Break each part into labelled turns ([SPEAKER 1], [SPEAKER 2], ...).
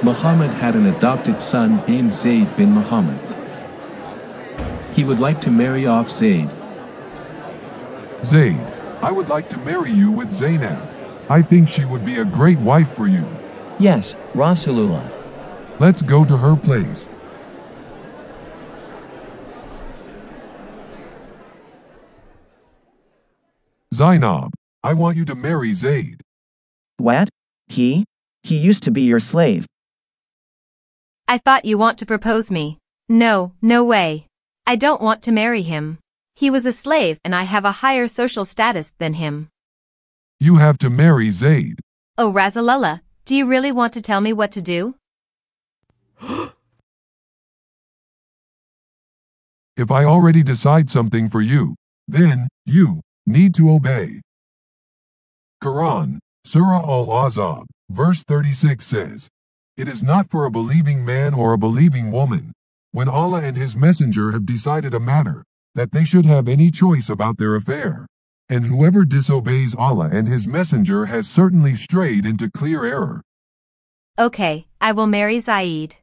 [SPEAKER 1] Muhammad had an adopted son named Zayd bin Muhammad. He would like to marry off Zayd.
[SPEAKER 2] Zayd, I would like to marry you with Zaynab. I think she would be a great wife for you.
[SPEAKER 3] Yes, Rasulullah.
[SPEAKER 2] Let's go to her place. Zaynab, I want you to marry Zayd.
[SPEAKER 4] What? He used to be your slave.
[SPEAKER 5] I thought you want to propose me. No, no way. I don't want to marry him. He was a slave and I have a higher social status than him.
[SPEAKER 2] You have to marry Zayd.
[SPEAKER 5] Oh Rasulullah, do you really want to tell me what to do?
[SPEAKER 2] If I already decide something for you, then you need to obey. Quran, Surah Al-Ahzab, verse 36 says, "It is not for a believing man or a believing woman, when Allah and His Messenger have decided a matter, that they should have any choice about their affair. And whoever disobeys Allah and His Messenger has certainly strayed into clear error."
[SPEAKER 5] Okay, I will marry Zayd.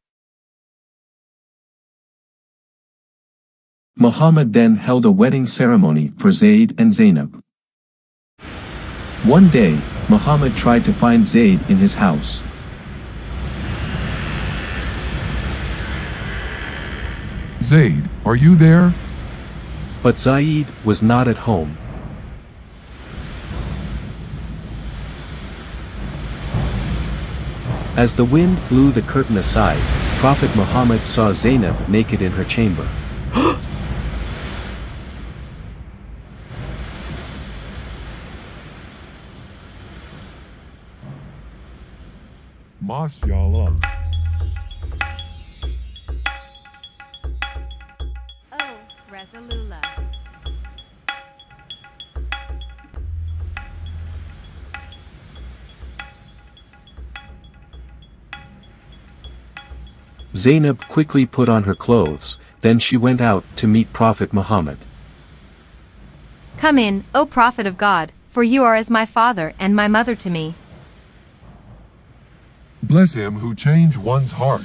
[SPEAKER 1] Muhammad then held a wedding ceremony for Zayd and Zaynab. One day, Muhammad tried to find Zayd in his house.
[SPEAKER 2] Zayd, are you there?
[SPEAKER 1] But Zayd was not at home. As the wind blew the curtain aside, Prophet Muhammad saw Zaynab naked in her chamber.
[SPEAKER 2] MashaAllah.
[SPEAKER 5] Oh, Rasulullah.
[SPEAKER 1] Zaynab quickly put on her clothes, then she went out to meet Prophet Muhammad.
[SPEAKER 5] Come in, O Prophet of God, for you are as my father and my mother to me.
[SPEAKER 2] Bless him who changed one's heart.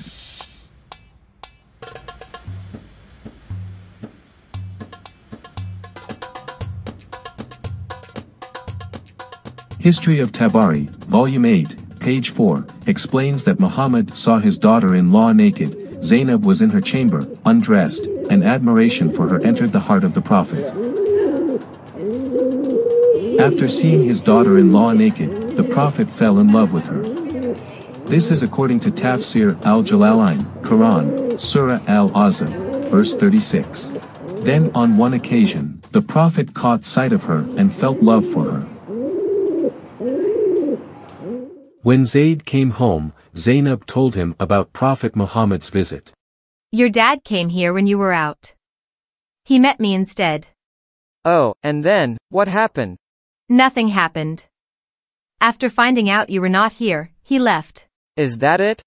[SPEAKER 1] History of Tabari, Volume 8, page 4, explains that Muhammad saw his daughter-in-law naked. Zaynab was in her chamber, undressed, and admiration for her entered the heart of the Prophet. After seeing his daughter-in-law naked, the Prophet fell in love with her. This is according to Tafsir al-Jalalain, Quran, Surah al-Ahzab, verse 36. Then on one occasion, the Prophet caught sight of her and felt love for her. When Zayd came home, Zaynab told him about Prophet Muhammad's visit.
[SPEAKER 5] Your dad came here when you were out. He met me instead.
[SPEAKER 6] Oh, and then, what happened?
[SPEAKER 5] Nothing happened. After finding out you were not here, he left.
[SPEAKER 6] Is that it?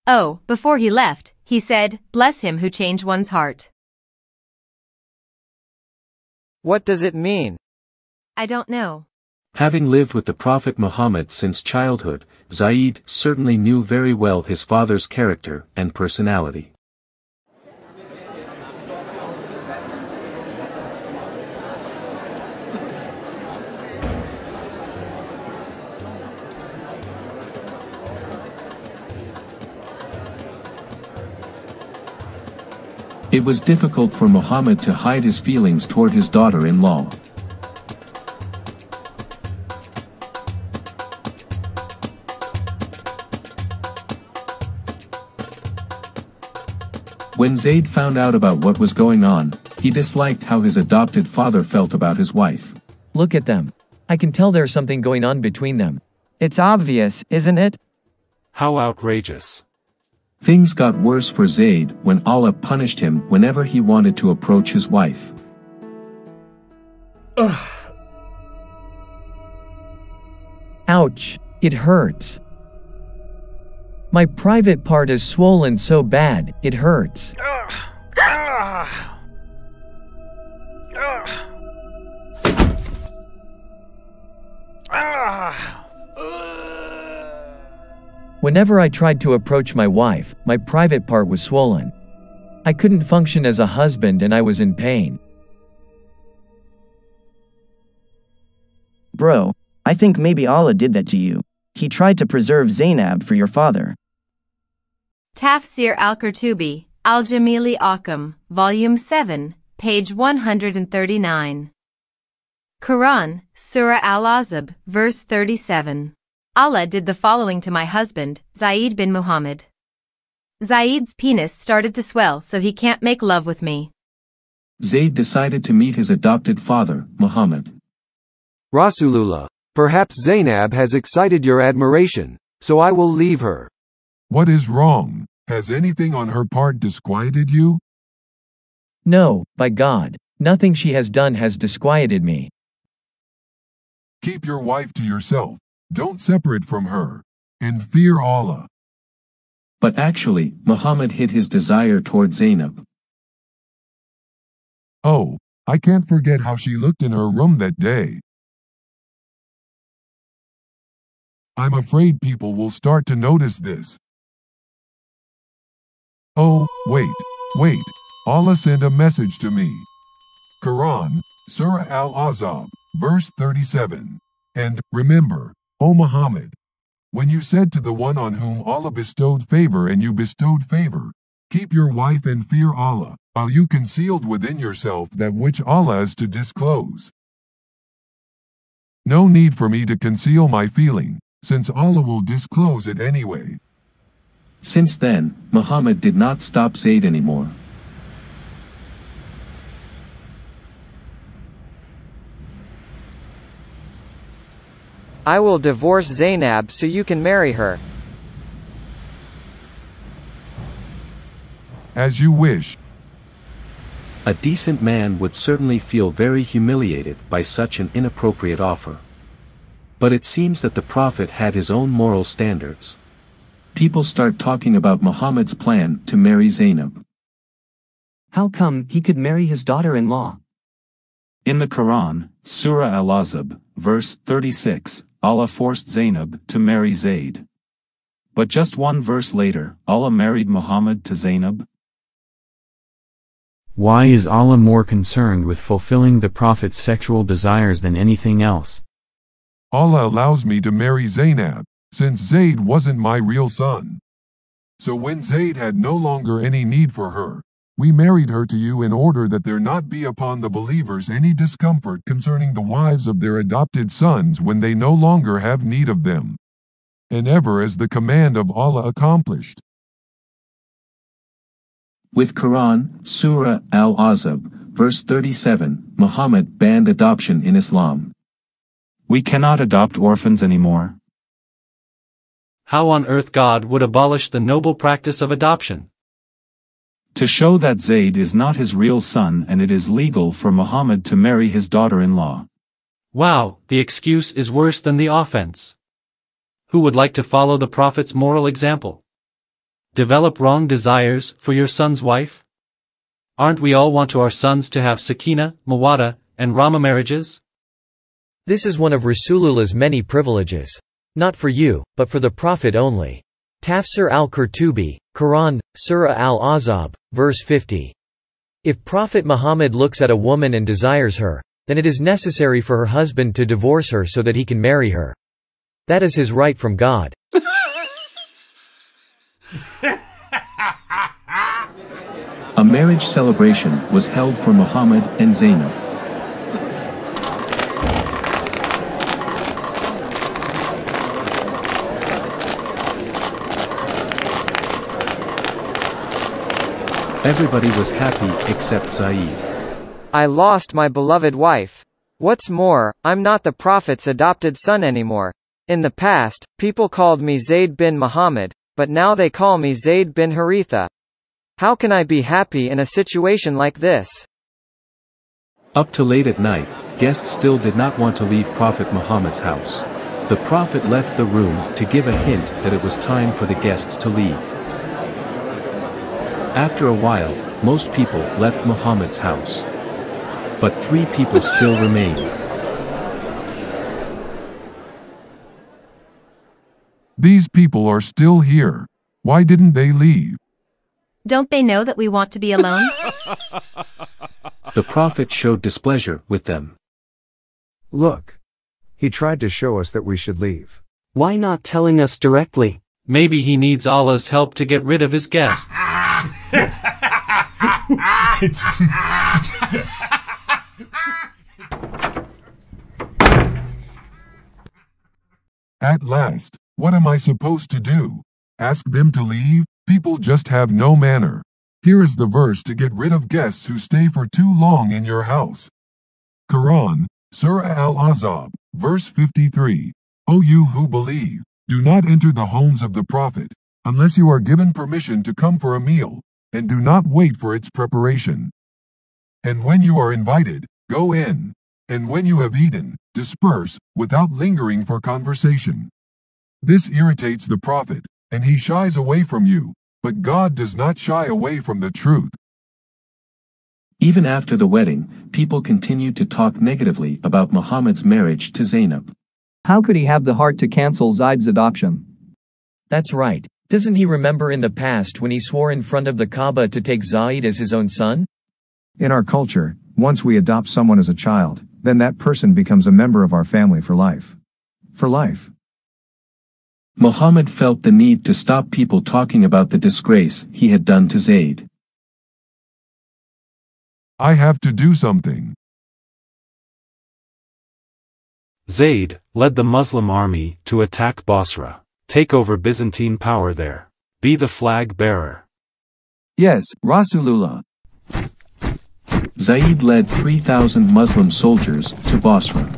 [SPEAKER 5] Oh, before he left, he said, bless him who changed one's heart.
[SPEAKER 6] What does it mean?
[SPEAKER 5] I don't know.
[SPEAKER 1] Having lived with the Prophet Muhammad since childhood, Zayd certainly knew very well his father's character and personality. It was difficult for Muhammad to hide his feelings toward his daughter-in-law. When Zayd found out about what was going on, he disliked how his adopted father felt about his wife.
[SPEAKER 3] Look at them. I can tell there's something going on between them.
[SPEAKER 4] It's obvious, isn't it?
[SPEAKER 1] How outrageous. Things got worse for Zayd when Allah punished him whenever he wanted to approach his wife.
[SPEAKER 3] Ouch, it hurts. My private part is swollen so bad, it hurts. Whenever I tried to approach my wife, my private part was swollen. I couldn't function as a husband and I was in pain.
[SPEAKER 4] Bro, I think maybe Allah did that to you. He tried to preserve Zaynab for your father.
[SPEAKER 5] Tafsir al-Qurtubi, Al-Jamili Akam, Volume 7, page 139. Quran, Surah Al-Ahzab, verse 37. Allah did the following to my husband, Zayd bin Muhammed. Zayd's penis started to swell so he can't make love with me.
[SPEAKER 1] Zayd decided to meet his adopted father, Muhammad.
[SPEAKER 7] Rasulullah, perhaps Zaynab has excited your admiration, so I will leave her.
[SPEAKER 2] What is wrong? Has anything on her part disquieted you?
[SPEAKER 3] No, by God, nothing she has done has disquieted me.
[SPEAKER 2] Keep your wife to yourself, don't separate from her, and fear Allah.
[SPEAKER 1] But actually, Muhammad hid his desire toward Zaynab.
[SPEAKER 2] Oh, I can't forget how she looked in her room that day. I'm afraid people will start to notice this. Oh, wait, Allah sent a message to me. Quran, Surah Al-Ahzab, verse 37. And, remember, O Muhammad, when you said to the one on whom Allah bestowed favor and you bestowed favor, keep your wife and fear Allah, while you concealed within yourself that which Allah is to disclose. No need for me to conceal my feeling, since Allah will disclose it anyway.
[SPEAKER 1] Since then, Muhammad did not stop Zayd anymore.
[SPEAKER 6] I will divorce Zaynab so you can marry her.
[SPEAKER 2] As you wish.
[SPEAKER 1] A decent man would certainly feel very humiliated by such an inappropriate offer. But it seems that the Prophet had his own moral standards. People start talking about Muhammad's plan to marry Zaynab.
[SPEAKER 8] How come he could marry his daughter-in-law?
[SPEAKER 9] In the Quran, Surah Al-Ahzab, verse 36, Allah forced Zaynab to marry Zayd. But just one verse later, Allah married Muhammad to Zaynab.
[SPEAKER 10] Why is Allah more concerned with fulfilling the Prophet's sexual desires than anything else?
[SPEAKER 2] Allah allows me to marry Zaynab, since Zayd wasn't my real son. So when Zayd had no longer any need for her, we married her to you in order that there not be upon the believers any discomfort concerning the wives of their adopted sons when they no longer have need of them. And ever is the command of Allah accomplished.
[SPEAKER 1] With Quran, Surah Al-Ahzab, verse 37, Muhammad banned adoption in Islam.
[SPEAKER 9] We cannot adopt orphans anymore.
[SPEAKER 11] How on earth God would abolish the noble practice of adoption?
[SPEAKER 9] To show that Zayd is not his real son and it is legal for Muhammad to marry his daughter-in-law.
[SPEAKER 11] Wow, the excuse is worse than the offense. Who would like to follow the Prophet's moral example? Develop wrong desires for your son's wife? Aren't we all want our sons to have Sakina, Mawadda, and Rama marriages?
[SPEAKER 12] This is one of Rasulullah's many privileges. Not for you, but for the Prophet only. Tafsir al-Qurtubi, Quran, Surah Al-Ahzab, verse 50. If Prophet Muhammad looks at a woman and desires her, then it is necessary for her husband to divorce her so that he can marry her. That is his right from God.
[SPEAKER 1] A marriage celebration was held for Muhammad and Zaynab. Everybody was happy except Zayd.
[SPEAKER 6] I lost my beloved wife. What's more, I'm not the Prophet's adopted son anymore. In the past, people called me Zayd bin Muhammad, but now they call me Zayd bin Haritha. How can I be happy in a situation like this?
[SPEAKER 1] Up to late at night, guests still did not want to leave Prophet Muhammad's house. The Prophet left the room to give a hint that it was time for the guests to leave. After a while, most people left Muhammad's house. But 3 people still remained.
[SPEAKER 2] These people are still here. Why didn't they leave?
[SPEAKER 5] Don't they know that we want to be alone?
[SPEAKER 1] The prophet showed displeasure with them.
[SPEAKER 13] Look. He tried to show us that we should leave.
[SPEAKER 8] Why not telling us directly?
[SPEAKER 11] Maybe he needs Allah's help to get rid of his guests.
[SPEAKER 2] At last, what am I supposed to do? Ask them to leave? People just have no manner. Here is the verse to get rid of guests who stay for too long in your house. Quran, Surah Al-Ahzab, verse 53. O you who believe, do not enter the homes of the Prophet, unless you are given permission to come for a meal, and do not wait for its preparation. And when you are invited, go in, and when you have eaten, disperse, without lingering for conversation. This irritates the Prophet, and he shies away from you, but God does not shy away from the truth.
[SPEAKER 1] Even after the wedding, people continued to talk negatively about Muhammad's marriage to Zaynab.
[SPEAKER 3] How could he have the heart to cancel Zayd's adoption? That's right. Doesn't he remember in the past when he swore in front of the Kaaba to take Zayd as his own son?
[SPEAKER 13] In our culture, once we adopt someone as a child, then that person becomes a member of our family for life. For life.
[SPEAKER 1] Muhammad felt the need to stop people talking about the disgrace he had done to Zayd.
[SPEAKER 2] I have to do something.
[SPEAKER 9] Zayd led the Muslim army to attack Basra. Take over Byzantine power there. Be the flag bearer.
[SPEAKER 3] Yes, Rasulullah.
[SPEAKER 1] Zayd led 3,000 Muslim soldiers to Basra.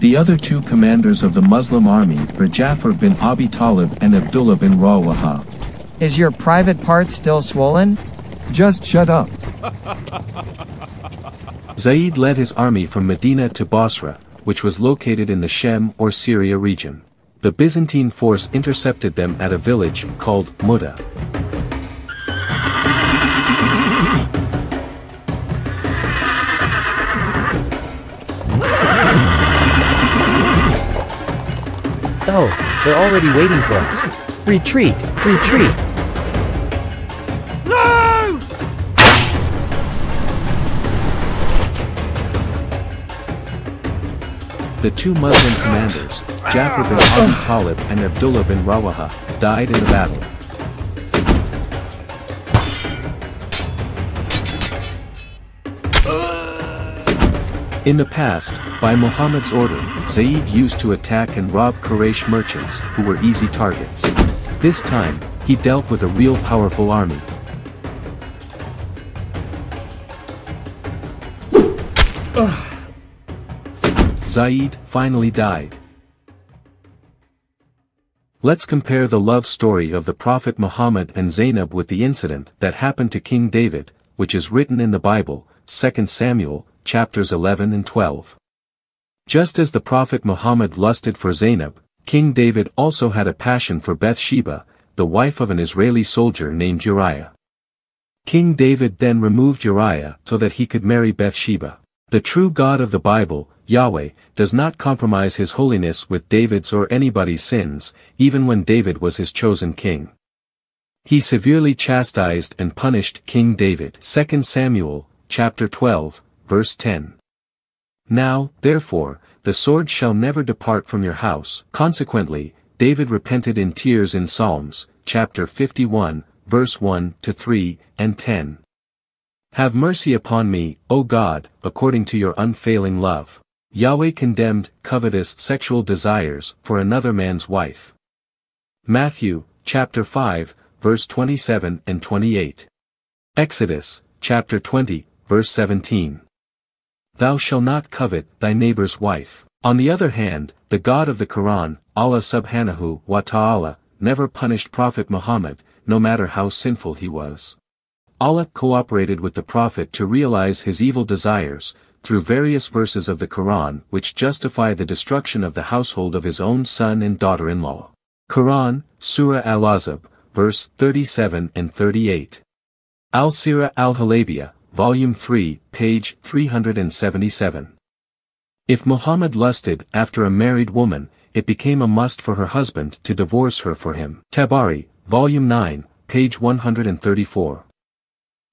[SPEAKER 1] The other two commanders of the Muslim army were Ja'far bin Abi Talib and Abdullah bin Rawaha.
[SPEAKER 4] Is your private part still swollen?
[SPEAKER 3] Just shut up.
[SPEAKER 1] Zayd led his army from Medina to Basra, which was located in the Shem or Syria region. The Byzantine force intercepted them at a village called Muda.
[SPEAKER 12] Oh, they're already waiting for us. Retreat! Retreat!
[SPEAKER 14] Loose!
[SPEAKER 1] The two Muslim commanders, Ja'far bin Abi Talib and Abdullah bin Rawaha, died in the battle. In the past, by Muhammad's order, Zayd used to attack and rob Quraysh merchants who were easy targets. This time, he dealt with a real powerful army. Zayd finally died. Let's compare the love story of the Prophet Muhammad and Zaynab with the incident that happened to King David, which is written in the Bible, 2 Samuel, chapters 11 and 12. Just as the Prophet Muhammad lusted for Zaynab, King David also had a passion for Bathsheba, the wife of an Israeli soldier named Uriah. King David then removed Uriah so that he could marry Bathsheba. The true God of the Bible, Yahweh, does not compromise his holiness with David's or anybody's sins, even when David was his chosen king. He severely chastised and punished King David. 2 Samuel, chapter 12, verse 10. Now, therefore, the sword shall never depart from your house. Consequently, David repented in tears in Psalms, chapter 51, verse 1 to 3 and 10. Have mercy upon me, O God, according to your unfailing love. Yahweh condemned covetous sexual desires for another man's wife. Matthew, chapter 5, verse 27 and 28. Exodus, chapter 20, verse 17. Thou shalt not covet thy neighbor's wife. On the other hand, the God of the Quran, Allah subhanahu wa ta'ala, never punished Prophet Muhammad, no matter how sinful he was. Allah cooperated with the Prophet to realize his evil desires, through various verses of the Quran which justify the destruction of the household of his own son and daughter-in-law. Quran, Surah Al-Ahzab, verse 37 and 38. Al-Sirah Al-Halabiyah, Volume 3, page 377. If Muhammad lusted after a married woman, it became a must for her husband to divorce her for him. Tabari, Volume 9, page 134.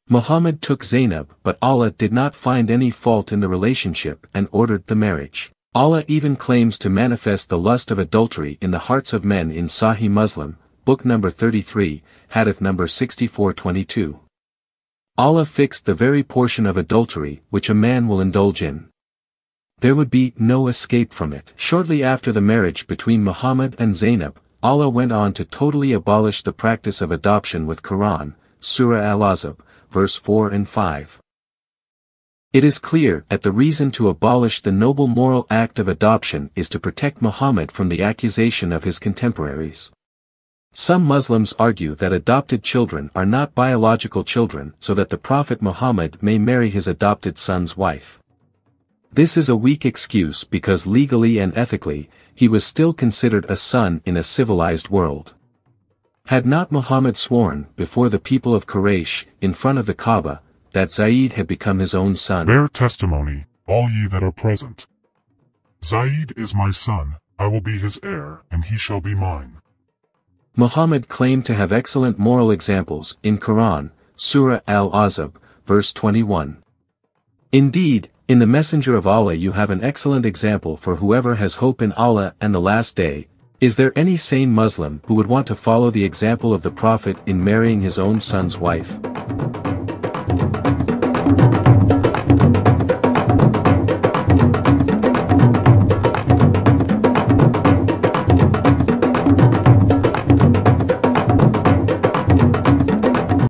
[SPEAKER 1] Muhammad took Zaynab, but Allah did not find any fault in the relationship and ordered the marriage. Allah even claims to manifest the lust of adultery in the hearts of men in Sahih Muslim, book number 33, hadith number 6422. Allah fixed the very portion of adultery which a man will indulge in. There would be no escape from it. Shortly after the marriage between Muhammad and Zaynab, Allah went on to totally abolish the practice of adoption with Quran, Surah Al-Ahzab, verse 4 and 5. It is clear that the reason to abolish the noble moral act of adoption is to protect Muhammad from the accusation of his contemporaries. Some Muslims argue that adopted children are not biological children so that the Prophet Muhammad may marry his adopted son's wife. This is a weak excuse because legally and ethically, he was still considered a son in a civilized world. Had not Muhammad sworn before the people of Quraysh, in front of the Kaaba, that Zayd had become his own son?
[SPEAKER 14] Bear testimony, all ye that are present. Zayd is my son, I will be his heir, and he shall be mine.
[SPEAKER 1] Muhammad claimed to have excellent moral examples in Quran, Surah Al-Ahzab, verse 21. Indeed, in the Messenger of Allah you have an excellent example for whoever has hope in Allah and the Last Day. Is there any sane Muslim who would want to follow the example of the Prophet in marrying his own son's wife?